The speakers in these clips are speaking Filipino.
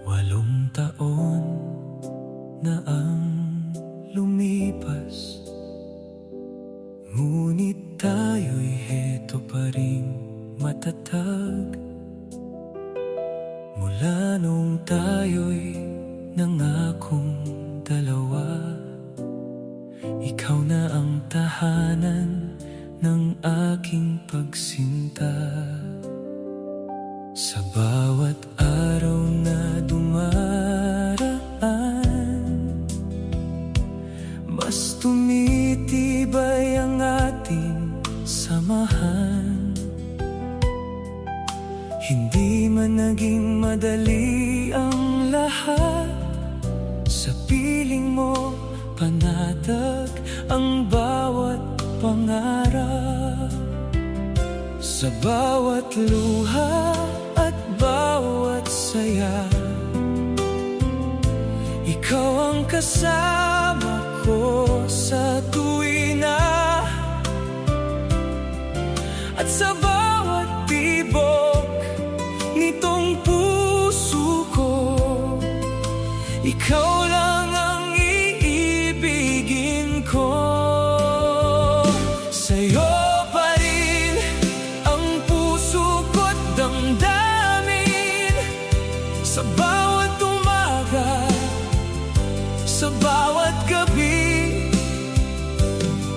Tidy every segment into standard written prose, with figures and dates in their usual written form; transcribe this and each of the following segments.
Walong taon na ang lumipas, ngunit tayo'y heto pa rin matatag. Mula nung tayo'y nangakong dalawa, ikaw na ang tahanan ng aking pagsinta. Sa bawat araw na dumaraan, mas tumitibay ang ating samahan. Hindi man naging madali ang lahat, sa piling mo panatag ang bawat pangarap. Sa bawat luha at bawat saya, ikaw ang kasama ko sa tuwina. At sa bawat tibok nitong puso ko, ikaw lang ang iibigin ko. Sa'yo pa rin ang puso ko't damdamin, sa bawat umaga, sa bawat gabi.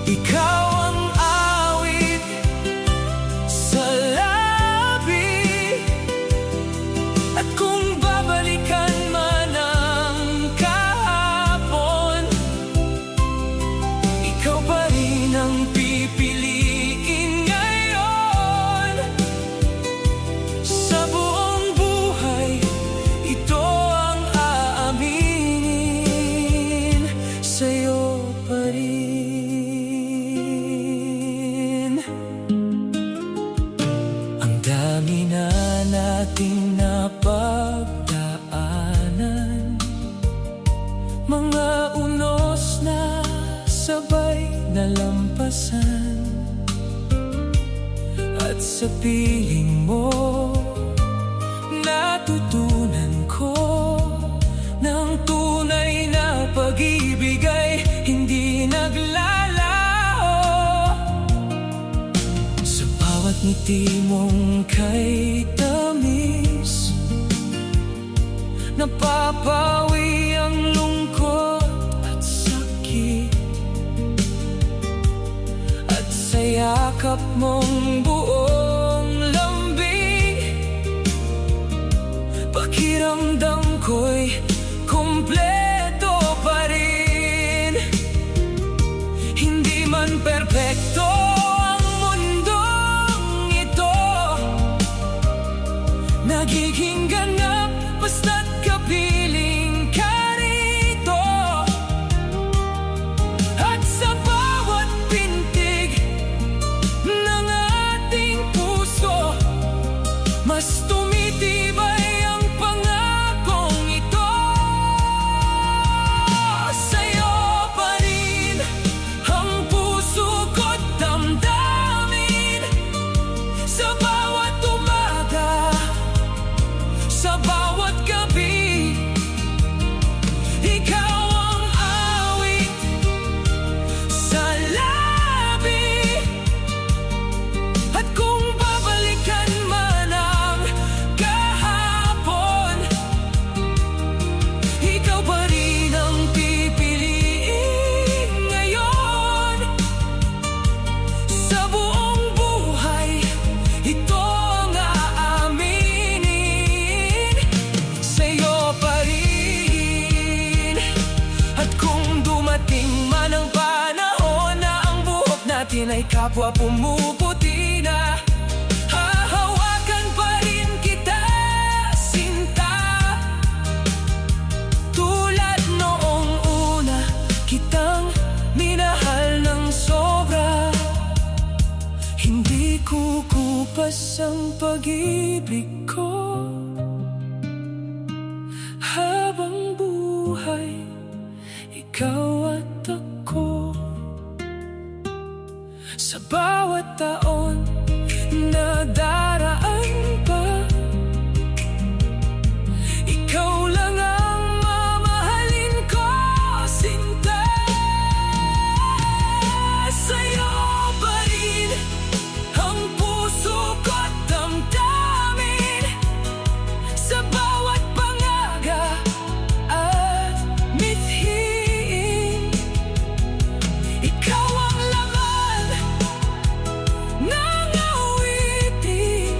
Ikaw ang awit sa labi, at kung babalikan man ang kahapon, ikaw pa rin ang pipiliin ngayon. Sa buong buhay, ito ang aaminin, sa'yo pa rin. Ang dami na nating napagdaanan, mga unos na sabay nalampasan. At sa piling mo, natutunan ko ng tunay na pag-ibig ay hindi naglalaho. Sa bawat ngiti mong kay tamis, napapawi ang lungkot at sakit. At sa yakap mong buong lambing, pakiramdam ko'y kumpleto pa rin. Hindi man perpekto ang mundong ito, nagiging ganap basta't kapiling ka rito. At sa bawat pintig ng ating puso, mas tumitibay ang pangakong ito. Sa'yo pa rin ang puso ko't damdamin, sa bawat umaga, sa bawat gabi. Ikaw ang awit sa labi, at kung babalikan man ang kahapon, ikaw pa rin ang pipiliin ngayon. Sa buong buhay, ito ang aaminin, sa'yo pa rin. At kung dumating man ang panahon na ang buhok natin ay kapwa pumuputi na, hahawakan pa rin kita, sinta. Tulad noong una kitang minahal ng sobra, hindi kukupas ang pag-ibig ko habang buhay. ikaw at ako. Sa bawat taon na daraan pa, ikaw lang ang mamahalin ko, sinta. Sa'yo pa rin ang puso ko't damdamin, sa bawat pangaga at mithiin. Ikaw ang laman ng awitin,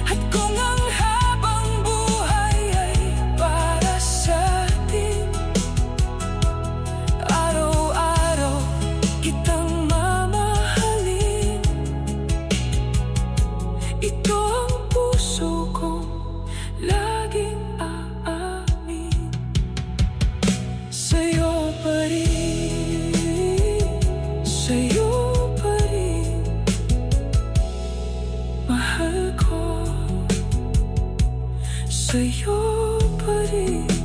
at kung ang habang buhay ay para sa'tin, araw-araw kitang mamahalin. Ito ang puso kong laging aamin, sa'yo pa rin, sa'yo pa rin, mahal ko, sa'yo pa rin.